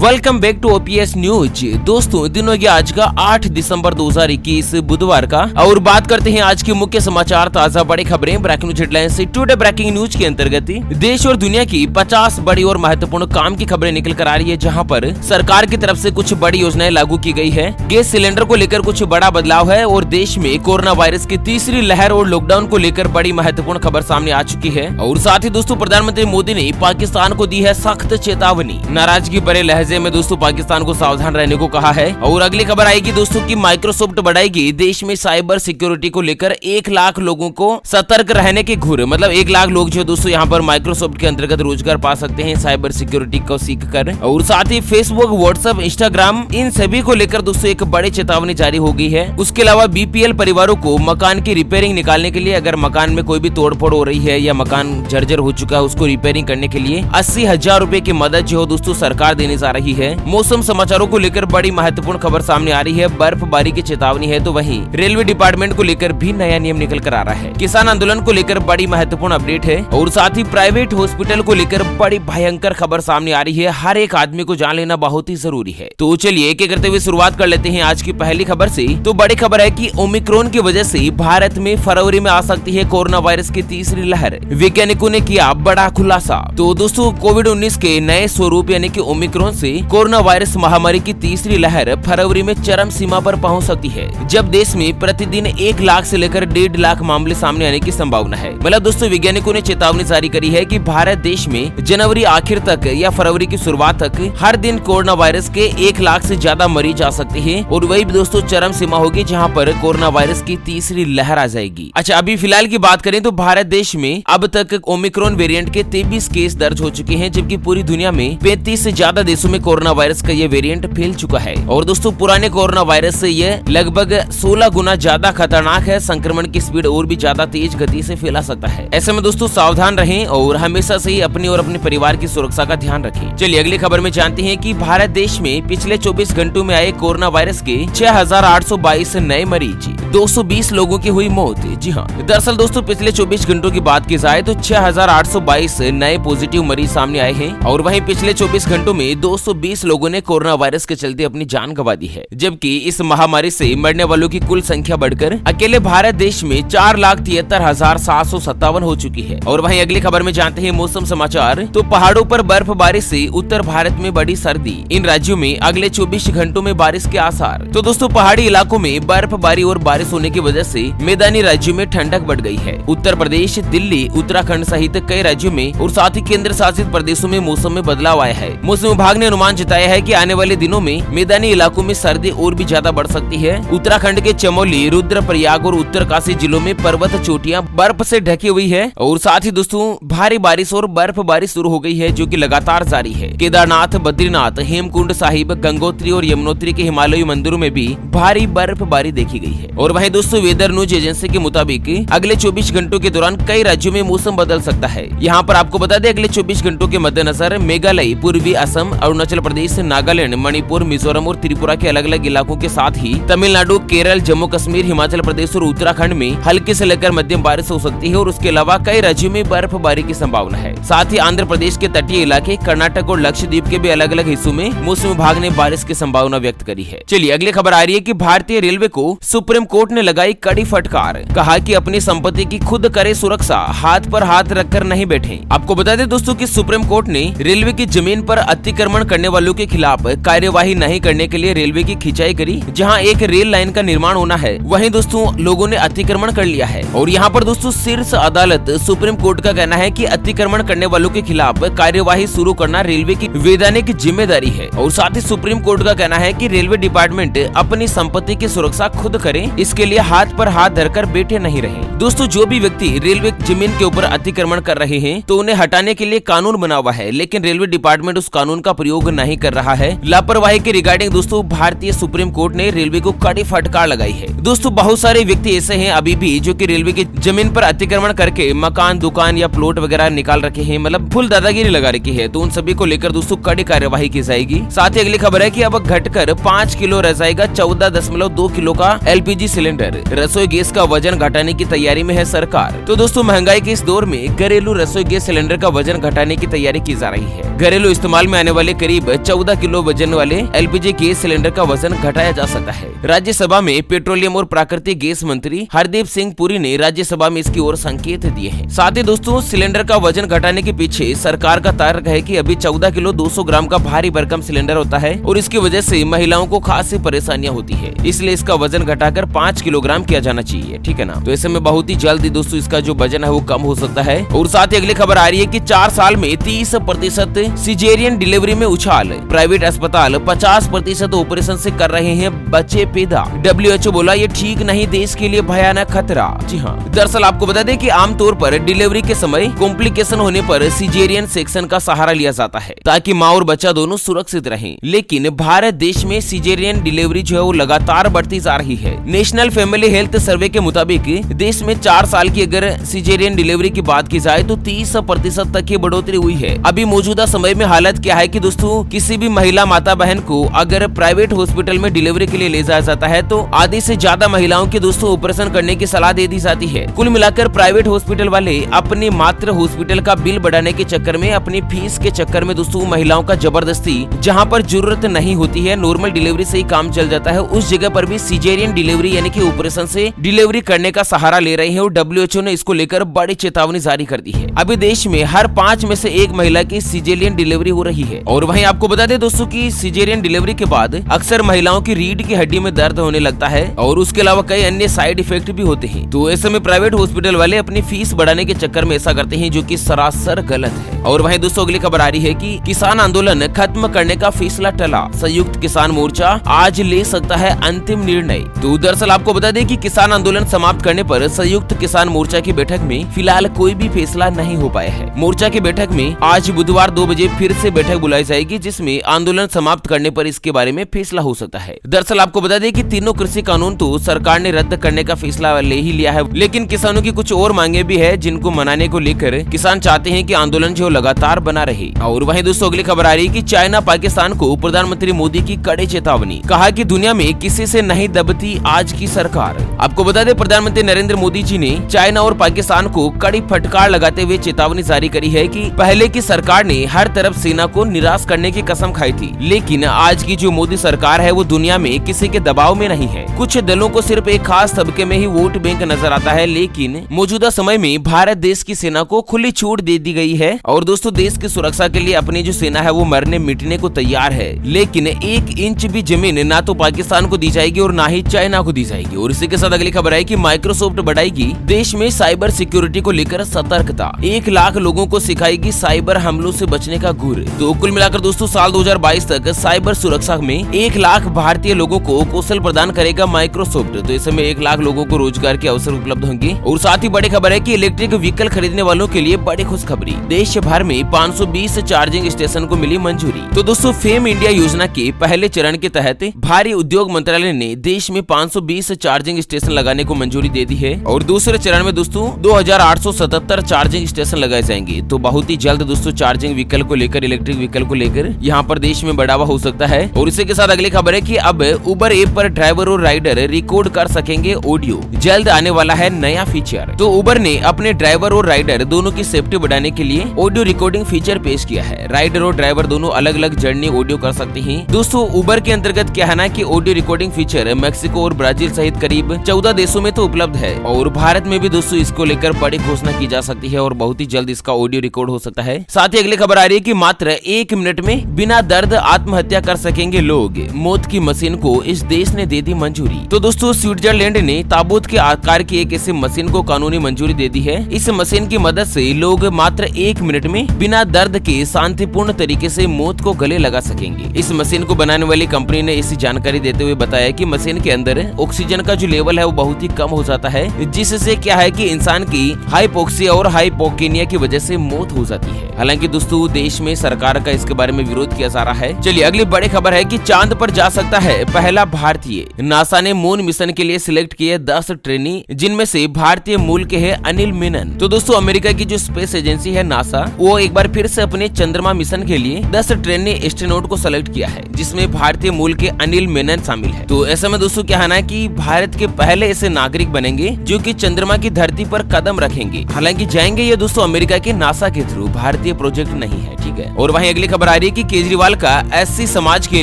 Welcome back to OPS news. दोस्तों दिन हो गया आज का 8 दिसंबर 2021 बुधवार का, और बात करते हैं आज के मुख्य समाचार, ताजा बड़ी खबरें, ब्रेकिंग न्यूज हेडलाइन से। टुडे ब्रेकिंग न्यूज के अंतर्गत देश और दुनिया की 50 बड़ी और महत्वपूर्ण काम की खबरें निकल कर आ रही है, जहां पर सरकार की तरफ से कुछ बड़ी योजनाएं लागू की गई है। गैस सिलेंडर को लेकर कुछ बड़ा बदलाव है, और देश में कोरोना वायरस की तीसरी लहर और लॉकडाउन को लेकर बड़ी महत्वपूर्ण खबर सामने आ चुकी है। और साथ ही दोस्तों प्रधानमंत्री मोदी ने पाकिस्तान को दी है सख्त चेतावनी। नाराजगी भरे लहजे में दोस्तों पाकिस्तान को सावधान रहने को कहा है। और अगली खबर आएगी दोस्तों की माइक्रोसॉफ्ट बढ़ाएगी देश में साइबर सिक्योरिटी को लेकर 1 लाख लोगों को सतर्क रहने की घूर। मतलब 1 लाख लोग जो दोस्तों यहाँ पर माइक्रोसॉफ्ट के अंतर्गत रोजगार पा सकते हैं साइबर सिक्योरिटी को सीख कर। और साथ ही फेसबुक, व्हाट्सएप, इंस्टाग्राम, इन सभी को लेकर दोस्तों एक बड़ी चेतावनी जारी हो गई है। उसके अलावा बीपीएल परिवारों को मकान की रिपेयरिंग निकालने के लिए, अगर मकान में कोई भी तोड़फोड़ हो रही है या मकान जर्जर हो चुका है, उसको रिपेयरिंग करने के लिए 80,000 रुपए की मदद जो दोस्तों सरकार देने जा रही है। मौसम समाचारों को लेकर बड़ी महत्वपूर्ण खबर सामने आ रही है। बर्फबारी की चेतावनी है, तो वहीं रेलवे डिपार्टमेंट को लेकर भी नया नियम निकल कर आ रहा है। किसान आंदोलन को लेकर बड़ी महत्वपूर्ण अपडेट है, और साथ ही प्राइवेट हॉस्पिटल को लेकर बड़ी भयंकर खबर सामने आ रही है। हर एक आदमी को जान लेना बहुत ही जरूरी है। तो चलिए एक एक करते हुए शुरुआत कर लेते हैं आज की पहली खबर से। तो बड़ी खबर है कि ओमिक्रॉन की वजह से भारत में फरवरी में आ सकती है कोरोना वायरस की तीसरी लहर। वैज्ञानिकों ने किया बड़ा खुलासा। तो दोस्तों कोविड-19 के नए स्वरूप यानी कि ओमिक्रॉन से कोरोना वायरस महामारी की तीसरी लहर फरवरी में चरम सीमा पर पहुंच सकती है, जब देश में प्रतिदिन 1 लाख से लेकर 1.5 लाख मामले सामने आने की संभावना है। मतलब दोस्तों वैज्ञानिकों ने चेतावनी जारी करी है कि भारत देश में जनवरी आखिर तक या फरवरी की शुरुआत तक हर दिन कोरोना वायरस के 1 लाख से ज्यादा मरीज आ सकते हैं, और वही दोस्तों चरम सीमा होगी जहाँ पर कोरोना वायरस की तीसरी लहर आ जाएगी। अच्छा, अभी फिलहाल की बात करें तो भारत देश में अब तक ओमिक्रॉन वेरिएंट के 23 केस दर्ज हो चुके हैं, जबकि पूरी दुनिया में 35 से ज्यादा देशों में कोरोना वायरस का ये वेरिएंट फैल चुका है। और दोस्तों पुराने कोरोना वायरस से ये लगभग 16 गुना ज्यादा खतरनाक है। संक्रमण की स्पीड और भी ज्यादा तेज गति से फैला सकता है। ऐसे में दोस्तों सावधान रहें और हमेशा से ही अपनी और अपने परिवार की सुरक्षा का ध्यान रखें। चलिए अगली खबर में जानते हैं कि भारत देश में पिछले 24 घंटों में आए कोरोना वायरस के 6,822 नए मरीज, 220 लोगों की हुई मौत। जी हाँ, दरअसल दोस्तों पिछले 24 घंटों की बात की जाए तो 6,822 नए पॉजिटिव मरीज सामने आए हैं, और वहीं पिछले 24 घंटों में 220 लोगों ने कोरोना वायरस के चलते अपनी जान गंवा दी है। जबकि इस महामारी से मरने वालों की कुल संख्या बढ़कर अकेले भारत देश में 4,73,757 हो चुकी है। और वहीं अगली खबर में जानते हैं मौसम समाचार। तो पहाड़ों पर बर्फबारी से उत्तर भारत में बड़ी सर्दी, इन राज्यों में अगले 24 घंटों में बारिश के आसार। तो दोस्तों पहाड़ी इलाकों में बर्फबारी और बारिश होने की वजह से मैदानी राज्यों में ठंडक बढ़ गई है। उत्तर प्रदेश, दिल्ली, उत्तराखंड सहित कई राज्यों में और साथ ही केंद्र शासित प्रदेशों में मौसम में बदलाव आया है। मौसम विभाग ने अनुमान जताया है कि आने वाले दिनों में मैदानी इलाकों में सर्दी और भी ज्यादा बढ़ सकती है। उत्तराखंड के चमोली, रुद्रप्रयाग और उत्तरकाशी जिलों में पर्वत चोटियां बर्फ से ढकी हुई है, और साथ ही दोस्तों भारी बारिश और बर्फबारी शुरू हो गई है, जो कि लगातार जारी है। केदारनाथ, बद्रीनाथ, हेमकुंड साहिब, गंगोत्री और यमुनोत्री के हिमालयी मंदिरों में भी भारी बर्फबारी देखी गई है। और वहीं दोस्तों वेदर न्यूज एजेंसी के मुताबिक अगले 24 घंटों के दौरान कई राज्यों में मौसम बदल सकता है। यहाँ पर आपको बता दें अगले 24 घंटों के मद्देनजर मेघालय, पूर्वी असम, अरुणाचल प्रदेश, नागालैंड, मणिपुर, मिजोरम और त्रिपुरा के अलग अलग इलाकों के साथ ही तमिलनाडु, केरल, जम्मू कश्मीर, हिमाचल प्रदेश और उत्तराखंड में हल्की से लेकर मध्यम बारिश हो सकती है, और उसके अलावा कई राज्यों में बर्फबारी की संभावना है। साथ ही आंध्र प्रदेश के तटीय इलाके, कर्नाटक और लक्षद्वीप के भी अलग अलग हिस्सों में मौसम विभाग ने बारिश की संभावना व्यक्त करी है। चलिए अगली खबर आ रही है कि भारतीय रेलवे को सुप्रीम कोर्ट ने लगाई कड़ी फटकार। कहा कि अपनी संपत्ति की खुद करे सुरक्षा, हाथ पर हाथ रखकर नहीं बैठे। आपको बता दें दोस्तों कि सुप्रीम कोर्ट ने रेलवे की जमीन पर अतिक्रमण करने वालों के खिलाफ कार्यवाही नहीं करने के लिए रेलवे की खिंचाई करी। जहां एक रेल लाइन का निर्माण होना है, वहीं दोस्तों लोगों ने अतिक्रमण कर लिया है। और यहां पर दोस्तों शीर्ष अदालत सुप्रीम कोर्ट का कहना है कि अतिक्रमण करने वालों के खिलाफ कार्यवाही शुरू करना रेलवे की वैधानिक जिम्मेदारी है। और साथ ही सुप्रीम कोर्ट का कहना है कि रेलवे डिपार्टमेंट अपनी संपत्ति की सुरक्षा खुद करे, इसके लिए हाथ पर हाथ धरकर बैठे नहीं रहे। दोस्तों जो भी व्यक्ति रेलवे जमीन के ऊपर अतिक्रमण कर रहे हैं तो उन्हें हटाने के लिए कानून बना हुआ है, लेकिन रेलवे डिपार्टमेंट उस कानून का प्रयोग नहीं कर रहा है। लापरवाही के रिगार्डिंग दोस्तों भारतीय सुप्रीम कोर्ट ने रेलवे को कड़ी फटकार लगाई है। दोस्तों बहुत सारे व्यक्ति ऐसे हैं अभी भी जो कि रेलवे की जमीन पर अतिक्रमण करके मकान, दुकान या प्लॉट वगैरह निकाल रखे हैं, मतलब फुल दादागिरी लगा रखी है। तो उन सभी को लेकर दोस्तों कड़ी कार्यवाही की जाएगी। साथ ही अगली खबर है कि अब घटकर 5 किलो रह जाएगा 14.2 किलो का एलपीजी सिलेंडर। रसोई गैस का वजन घटाने की तैयारी में है सरकार। तो दोस्तों महंगाई के इस दौर में घरेलू रसोई गैस सिलेंडर का वजन घटाने की तैयारी की जा रही है। घरेलू इस्तेमाल में आने वाले करीब करीब 14 किलो वजन वाले LPG गैस सिलेंडर का वजन घटाया जा सकता है। राज्यसभा में पेट्रोलियम और प्राकृतिक गैस मंत्री हरदीप सिंह पुरी ने राज्यसभा में इसकी ओर संकेत दिए हैं। साथ ही दोस्तों, सिलेंडर का वजन घटाने के पीछे सरकार का तर्क है कि अभी 14 किलो 200 ग्राम का भारी भरकम सिलेंडर होता है और इसकी वजह से महिलाओं को खासी परेशानियां होती है, इसलिए इसका वजन घटाकर 5 किलोग्राम किया जाना चाहिए। ठीक है ना। तो ऐसे में बहुत ही जल्दी दोस्तों इसका जो वजन है वो कम हो सकता है। और साथ ही अगली खबर आ रही है कि 4 साल में 30% सिजेरियन डिलीवरी में उछाल, प्राइवेट अस्पताल 50% ऑपरेशन से कर रहे हैं बच्चे पैदा। WHO बोला ये ठीक नहीं, देश के लिए भयानक खतरा। जी हाँ, दरअसल आपको बता दें कि आमतौर पर डिलीवरी के समय कॉम्प्लिकेशन होने पर सिजेरियन सेक्शन का सहारा लिया जाता है ताकि माँ और बच्चा दोनों सुरक्षित रहें। लेकिन भारत देश में सिजेरियन डिलीवरी जो है वो लगातार बढ़ती जा रही है। नेशनल फैमिली हेल्थ सर्वे के मुताबिक देश में 4 साल की अगर सिजेरियन डिलीवरी की बात की जाए तो 30% तक की बढ़ोतरी हुई है। अभी मौजूदा समय में हालत क्या है कि दोस्तों, किसी भी महिला माता बहन को अगर प्राइवेट हॉस्पिटल में डिलीवरी के लिए ले जाया जाता है तो आधे से ज्यादा महिलाओं के दोस्तों ऑपरेशन करने की सलाह दे दी जाती है। कुल मिलाकर प्राइवेट हॉस्पिटल वाले अपने मात्र हॉस्पिटल का बिल बढ़ाने के चक्कर में, अपनी फीस के चक्कर में दोस्तों महिलाओं का जबरदस्ती जहां पर जरूरत नहीं होती है, नॉर्मल डिलीवरी से ही काम चल जाता है, उस जगह पर भी सिजेरियन डिलीवरी यानी कि ऑपरेशन से डिलीवरी करने का सहारा ले रहे हैं। और WHO ने इसको लेकर बड़ी चेतावनी जारी कर दी है। अभी देश में हर 5 में से 1 महिला की सिजेरियन डिलीवरी हो रही है। और वहीं आपको बता दें दोस्तों कि सिजेरियन डिलीवरी के बाद अक्सर महिलाओं की रीढ़ की हड्डी में दर्द होने लगता है और उसके अलावा कई अन्य साइड इफेक्ट भी होते हैं। तो ऐसे में प्राइवेट हॉस्पिटल वाले अपनी फीस बढ़ाने के चक्कर में ऐसा करते हैं, जो कि सरासर गलत है। और वहीं दोस्तों अगली खबर आ रही है कि किसान आंदोलन खत्म करने का फैसला टला, संयुक्त किसान मोर्चा आज ले सकता है अंतिम निर्णय। तो दरअसल आपको बता दें कि किसान आंदोलन समाप्त करने पर संयुक्त किसान मोर्चा की बैठक में फिलहाल कोई भी फैसला नहीं हो पाया है। मोर्चा की बैठक में आज बुधवार 2 बजे फिर से बैठक बुलाई जाएगी, जिसमें आंदोलन समाप्त करने पर इसके बारे में फैसला हो सकता है। दरअसल आपको बता दें कि तीनों कृषि कानून तो सरकार ने रद्द करने का फैसला ले ही लिया है, लेकिन किसानों की कुछ और मांगे भी है जिनको मनाने को लेकर किसान चाहते हैं कि आंदोलन जो लगातार बना रहे। और वहीं दोस्तों अगली खबर आ रही है कि चाइना पाकिस्तान को प्रधानमंत्री मोदी की कड़ी चेतावनी, कहा कि दुनिया में किसी से नहीं दबती आज की सरकार। आपको बता दें प्रधानमंत्री नरेंद्र मोदी जी ने चाइना और पाकिस्तान को कड़ी फटकार लगाते हुए चेतावनी जारी करी है कि पहले की सरकार ने हर तरफ सेना को निराश करने की कसम खाई थी, लेकिन आज की जो मोदी सरकार है वो दुनिया में किसी के दबाव में नहीं है। कुछ दलों को सिर्फ एक खास तबके में ही वोट बैंक नजर आता है, लेकिन मौजूदा समय में भारत देश की सेना को खुली छूट दे दी गई है। और दोस्तों देश की सुरक्षा के लिए अपनी जो सेना है वो मरने मिटने को तैयार है, लेकिन 1 इंच भी जमीन ना तो पाकिस्तान को दी जाएगी और ना ही चाइना को दी जाएगी। और इसी के साथ अगली खबर है कि माइक्रोसॉफ्ट बढ़ाएगी देश में साइबर सिक्योरिटी को लेकर सतर्कता, 1 लाख लोगों को सिखाएगी साइबर हमलों से बचने का गुर। तो कुल मिलाकर दोस्तों साल 2022 तक साइबर सुरक्षा में 1 लाख भारतीय लोगों को कौशल प्रदान करेगा माइक्रोसॉफ्ट। तो इस समय 1 लाख लोगों को रोजगार के अवसर उपलब्ध होंगे। और साथ ही बड़ी खबर है कि इलेक्ट्रिक व्हीकल खरीदने वालों के लिए बड़ी खुशखबरी, देश भर में 520 चार्जिंग स्टेशन को मिली मंजूरी। तो दोस्तों फेम इंडिया योजना के पहले चरण के तहत भारी उद्योग मंत्रालय ने देश में 520 चार्जिंग स्टेशन लगाने को मंजूरी दे दी है और दूसरे चरण में दोस्तों 2877 चार्जिंग स्टेशन लगाए जाएंगे। तो बहुत ही जल्द दोस्तों चार्जिंग व्हीकल को लेकर, इलेक्ट्रिक व्हीकल को लेकर यहाँ पर देश में बढ़ावा हो सकता है। और इसी के साथ अगली खबर है कि अब उबर ऐप पर ड्राइवर और राइडर रिकॉर्ड कर सकेंगे ऑडियो, जल्द आने वाला है नया फीचर। तो उबर ने अपने ड्राइवर और राइडर दोनों की सेफ्टी बढ़ाने के लिए ऑडियो रिकॉर्डिंग फीचर पेश किया है। राइडर और ड्राइवर दोनों अलग अलग जर्नी ऑडियो कर सकते हैं। दोस्तों उबर के अंतर्गत क्या है ना कि ऑडियो रिकॉर्डिंग फीचर मैक्सिको और ब्राजील सहित करीब 14 देशों में तो उपलब्ध है और भारत में भी दोस्तों इसको लेकर बड़ी घोषणा की जा सकती है और बहुत ही जल्द इसका ऑडियो रिकॉर्ड हो सकता है। साथ ही अगली खबर आ रही है कि मात्र 1 मिनट में बिना दर्द आत्महत्या कर सकेंगे लोग, मौत की मशीन को इस देश ने दे दी मंजूरी। तो दोस्तों स्विट्जरलैंड ने ताबूत के आकार की एक ऐसी मशीन को कानूनी मंजूरी दे दी है। इस मशीन की मदद से लोग मात्र 1 मिनट में बिना दर्द के शांतिपूर्ण तरीके से मौत को गले लगा सकेंगे। इस मशीन को बनाने वाली कंपनी ने इसी जानकारी देते हुए बताया कि मशीन के अंदर ऑक्सीजन का जो लेवल है वो बहुत ही कम हो जाता है, जिससे क्या है कि इंसान की हाइपोक्सिया और हाइपोकेनिया की वजह से मौत हो जाती है। हालांकि दोस्तों देश में सरकार का इसके बारे में विरोध किया जा रहा है। चलिए अगली बड़ी खबर है कि चांद पर जा सकता है पहला भारतीय। नासा ने मून मिशन के लिए सिलेक्ट किए 10 ट्रेनी, जिनमें से भारतीय मूल के है अनिल मेनन। तो दोस्तों अमेरिका की जो स्पेस एजेंसी है नासा, वो एक बार फिर से अपने चंद्रमा मिशन के लिए 10 ट्रेनी एस्ट्रोनॉट को सेलेक्ट किया है, जिसमें भारतीय मूल के अनिल मेनन शामिल है। तो ऐसे में दोस्तों क्या है कि भारत के पहले ऐसे नागरिक बनेंगे जो कि चंद्रमा की धरती पर कदम रखेंगे। हालांकि जाएंगे ये दोस्तों अमेरिका के नासा के थ्रू, भारतीय प्रोजेक्ट नहीं है, ठीक है। और वहीं अगली खबर आ रही रही है कि केजरीवाल का एससी समाज के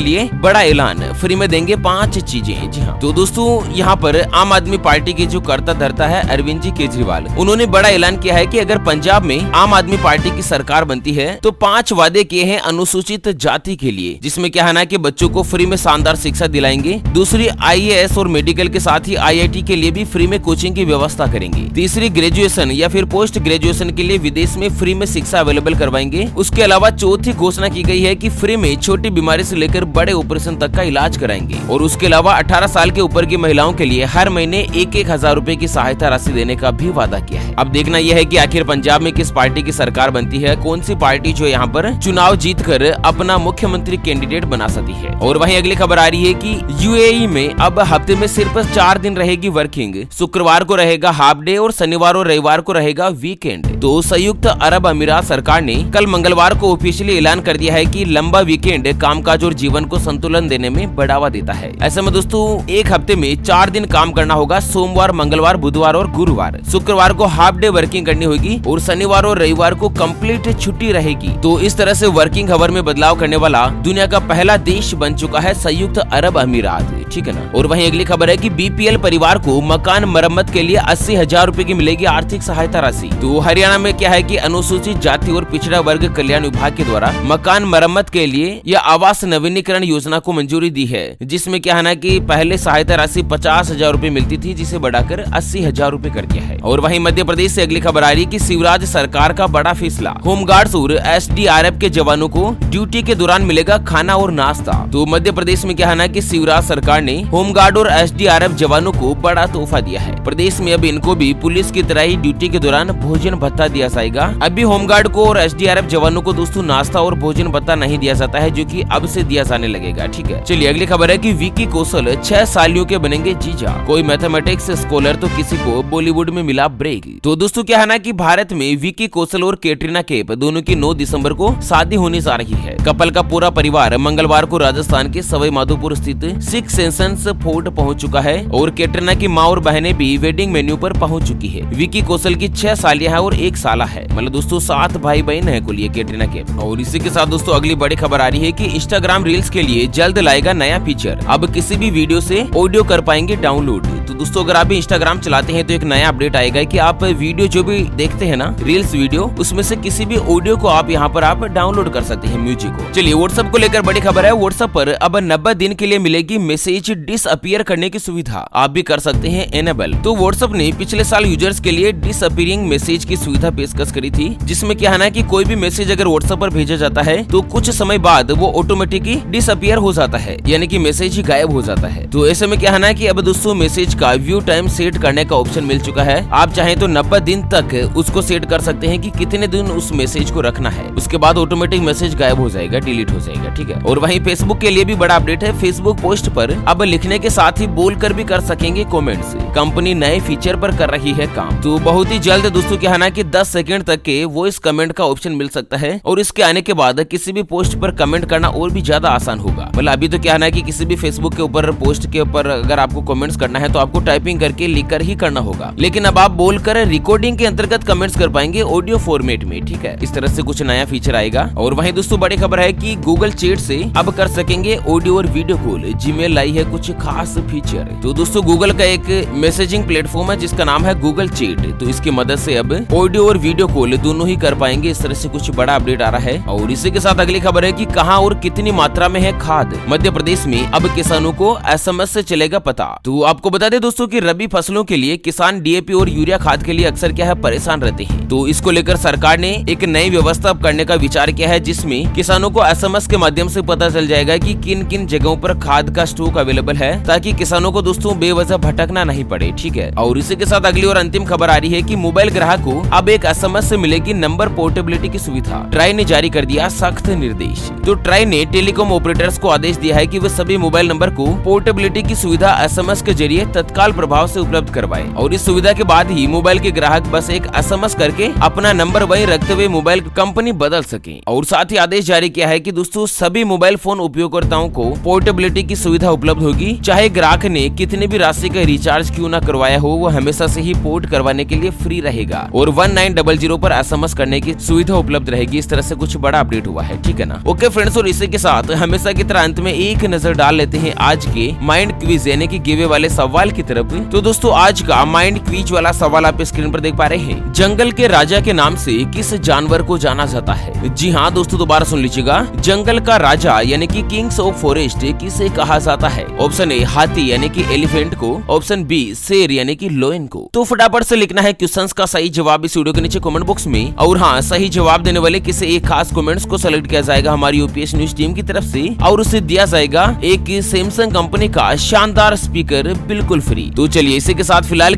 लिए बड़ा ऐलान, फ्री में देंगे 5 चीजें। जी हाँ, तो दोस्तों यहाँ पर आम आदमी पार्टी के जो कर्ता धर्ता है अरविंद जी केजरीवाल, उन्होंने बड़ा ऐलान किया है कि अगर पंजाब में आम आदमी पार्टी की सरकार बनती है तो 5 वादे किए हैं अनुसूचित जाति के लिए, जिसमें क्या है ना कि बच्चों को फ्री में शानदार शिक्षा दिलाएंगे। दूसरी, IAS और मेडिकल के साथ ही IIT के लिए भी फ्री में कोचिंग की व्यवस्था करेंगे। तीसरी, ग्रेजुएशन या फिर पोस्ट ग्रेजुएशन के लिए विदेश में फ्री में शिक्षा अवेलेबल करवाएंगे। उसके अलावा चौथी घोषणा की गई है कि फ्री में छोटी बीमारी से लेकर बड़े ऑपरेशन तक का इलाज कराएंगे। और उसके अलावा 18 साल के ऊपर की महिलाओं के लिए हर महीने 1,000 रुपए की सहायता राशि देने का भी वादा किया है। अब देखना यह है कि आखिर पंजाब में किस पार्टी की सरकार बनती है, कौन सी पार्टी जो यहाँ पर चुनाव जीत कर अपना मुख्यमंत्री कैंडिडेट बना सकती है। और वहीं अगली खबर आ रही है कि UAE में अब हफ्ते में सिर्फ 4 दिन रहेगी वर्किंग। शुक्रवार को रहेगा हाफ डे और शनिवार और रविवार को रहेगा वीकेंड। तो संयुक्त अरब अमीरात सरकार ने कल मंगलवार को ऑफिशियली ऐलान कर दिया है कि लंबा वीकेंड कामकाज और जीवन को संतुलन देने में बढ़ावा देता है। ऐसे में दोस्तों एक हफ्ते में 4 दिन काम करना होगा, सोमवार, मंगलवार, बुधवार और गुरुवार। शुक्रवार को हाफ डे वर्किंग करनी होगी और शनिवार और रविवार को कंप्लीट छुट्टी रहेगी। तो इस तरह से वर्किंग आवर में बदलाव करने वाला दुनिया का पहला देश बन चुका है संयुक्त अरब अमीरात, ठीक है ना। और वहीं अगली खबर है कि BPL परिवार को मकान मरम्मत के लिए 80,000 रुपए की मिलेगी आर्थिक सहायता राशि। तो हरियाणा में क्या है कि अनुसूचित जाति और पिछड़ा वर्ग कल्याण विभाग के द्वारा मकान मरम्मत के लिए या आवास नवीनीकरण योजना को मंजूरी दी है, जिसमें क्या है ना कि पहले सहायता राशि 50,000 रुपए मिलती थी, जिसे बढ़ाकर 80,000 रुपए कर दिया है। और वहीं मध्य प्रदेश से अगली खबर आ रही है कि शिवराज सरकार का बड़ा फैसला, होमगार्ड्स और SDRF के जवानों को ड्यूटी के दौरान मिलेगा खाना और नाश्ता। तो मध्य प्रदेश में क्या है ना कि शिवराज सरकार ने होमगार्ड और SDRF जवानों को बड़ा तोहफा दिया है। प्रदेश में अब इनको भी पुलिस की तरह ही ड्यूटी के दौरान भोजन भत्ता दिया जाएगा। अभी होमगार्ड को और SDRF जवानों को दोस्तों नाश्ता और भोजन भत्ता नहीं दिया जाता है, जो कि अब से दिया जाने लगेगा, ठीक है। चलिए अगली खबर है कि विकी कौशल 6 सालियों के बनेंगे जीजा। कोई मैथमेटिक्स स्कॉलर तो किसी को बॉलीवुड में मिला ब्रेक। तो दोस्तों क्या है ना कि भारत में विकी कौशल और कैटरीना कैफ दोनों की 9 दिसंबर को शादी होने जा रही है। कपल का पूरा परिवार मंगलवार को राजस्थान के सवाई माधोपुर स्थित सिक्स सेंसन्स फोर्ट पहुंच चुका है और कैटरीना की माँ और बहनें भी वेडिंग मेन्यू पर पहुंच चुकी है। विकी कौशल की 6 सालियां है और 1 साला है, मतलब दोस्तों 7 भाई बहन है कुल ये कैटरीना कैफ। और इसी के साथ दोस्तों अगली बड़ी खबर आ रही है कि इंस्टाग्राम रील्स के लिए जल्द लाएगा नया फीचर। अब किसी भी वीडियो से ऑडियो कर पाएंगे डाउनलोड। तो दोस्तों अगर आप इंस्टाग्राम चलाते हैं तो एक नया अपडेट आएगा कि आप वीडियो जो भी देखते हैं ना, रील्स वीडियो, उसमें से किसी भी ऑडियो को आप यहाँ पर आप डाउनलोड कर सकते हैं, म्यूजिक को। चलिए व्हाट्सएप को लेकर बड़ी खबर है। व्हाट्सएप पर अब 90 दिन के लिए मिलेगी मैसेज डिसअपीयर करने की सुविधा, आप भी कर सकते हैं एनेबल। तो व्हाट्सएप ने पिछले साल यूजर्स के लिए डिसअपीयरिंग मैसेज की सुविधा पेशकश करी थी, जिसमें क्या है ना कि कोई भी मैसेज अगर व्हाट्सएप पर भेजा जाता है तो कुछ समय बाद वो ऑटोमेटिकली डिसअपीयर हो जाता है, यानी कि मैसेज ही गायब हो जाता है। तो ऐसे में क्या है ना कि अब दोस्तों मैसेज का व्यू टाइम सेट करने का ऑप्शन मिल चुका है। आप चाहे तो 90 दिन तक उसको सेट कर सकते हैं कि कितने दिन उस मैसेज को रखना है, उसके बाद ऑटोमेटिक मैसेज गायब हो जाएगा, डिलीट हो जाएगा, ठीक है। और वहीं फेसबुक के लिए भी बड़ा अपडेट है। फेसबुक पोस्ट पर अब लिखने के साथ ही बोलकर भी कर सकेंगे कमेंट्स। कंपनी नए फीचर पर कर रही है काम। तो बहुत ही जल्द दोस्तों क्या है ना कि 10 सेकंड तक के वॉइस कमेंट का ऑप्शन मिल सकता है और इसके आने के बाद किसी भी पोस्ट पर कमेंट करना और भी ज्यादा आसान होगा। मतलब अभी तो क्या है ना कि किसी भी फेसबुक के ऊपर पोस्ट के ऊपर अगर आपको कमेंट्स करना है तो आपको टाइपिंग करके लिखकर ही करना होगा, लेकिन अब आप बोलकर रिकॉर्डिंग के अंतर्गत कमेंट्स कर पाएंगे ऑडियो फॉर्मेट में, ठीक है। इस तरह से कुछ नया फीचर आएगा। और वहीं दोस्तों बड़ी खबर है कि गूगल चैट से अब कर सकेंगे ऑडियो और वीडियो कॉल। जीमेल लाई है कुछ खास फीचर। तो दोस्तों गूगल का एक मैसेजिंग प्लेटफॉर्म है जिसका नाम है गूगल चैट। तो इसकी मदद से अब ऑडियो और वीडियो कॉल दोनों ही कर पाएंगे। इस तरह से कुछ बड़ा अपडेट आ रहा है। और इसी के साथ अगली खबर है कि कहां और कितनी मात्रा में है खाद। मध्य प्रदेश में अब किसानों को SMS से चलेगा पता। तो आपको बता दें दोस्तों कि रबी फसलों के लिए किसान DAP और यूरिया खाद के लिए अक्सर क्या है परेशान रहते हैं। तो इसको लेकर सरकार ने एक नई व्यवस्था करने का विचार किया है, जिसमें किसानों को SMS के माध्यम से पता चल जाएगा कि किन किन जगहों पर खाद का स्टॉक अवेलेबल है, ताकि किसानों को दोस्तों बेवजह भटकना नहीं पड़े, ठीक है। और इसी के साथ अगली और अंतिम खबर आ रही है कि मोबाइल ग्राहक को अब एक SMS से मिलेगी नंबर पोर्टेबिलिटी की सुविधा। ट्राई ने जारी कर दिया सख्त निर्देश। तो ट्राई ने टेलीकॉम ऑपरेटर्स को आदेश दिया है कि वे सभी मोबाइल नंबर को पोर्टेबिलिटी की सुविधा SMS के जरिए तत्काल प्रभाव से उपलब्ध करवाए। और इस सुविधा के बाद ही मोबाइल के ग्राहक बस एक SMS करके अपना नंबर वही रखते हुए मोबाइल कंपनी बदल सके। और साथ ही आदेश जारी किया है कि दोस्तों सभी मोबाइल फोन उपयोगकर्ताओं को पोर्टेबिलिटी की सुविधा उपलब्ध होगी। चाहे ग्राहक ने कितने भी राशि का रिचार्ज क्यों न करवाया हो, वो हमेशा से ही पोर्ट करवाने के लिए फ्री रहेगा। और 1900 पर SMS करने की सुविधा उपलब्ध रहेगी। इस तरह से कुछ बड़ा अपडेट हुआ है, ठीक है ना। ओके फ्रेंड्स, और इसी के साथ हमेशा की तरह अंत में एक नजर डाल लेते हैं आज के माइंड क्विज यानी कि गिवे वाले सवाल की तरफ। तो दोस्तों आज का माइंड क्विज वाला सवाल आप स्क्रीन पर देख पा रहे हैं। जंगल के राजा के नाम से किस जानवर को जाना जाता है? जी हाँ दोस्तों, दोबारा सुन लीजिएगा। जंगल का राजा यानी कि किंग्स ऑफ फॉरेस्ट किसे कहा जाता है? ऑप्शन ए हाथी यानी कि एलिफेंट को, ऑप्शन बी शेर यानी कि लोयन को। तो फटाफट से लिखना है क्वेश्चंस का सही जवाब इस वीडियो के नीचे कमेंट बॉक्स में। और हाँ, सही जवाब देने वाले किसी एक खास कमेंट्स को सेलेक्ट किया जाएगा हमारी यूपीएस न्यूज टीम की तरफ से, और उसे दिया जाएगा एक सैमसंग कंपनी का शानदार स्पीकर बिल्कुल फ्री। तो चलिए इसी के साथ फिलहाल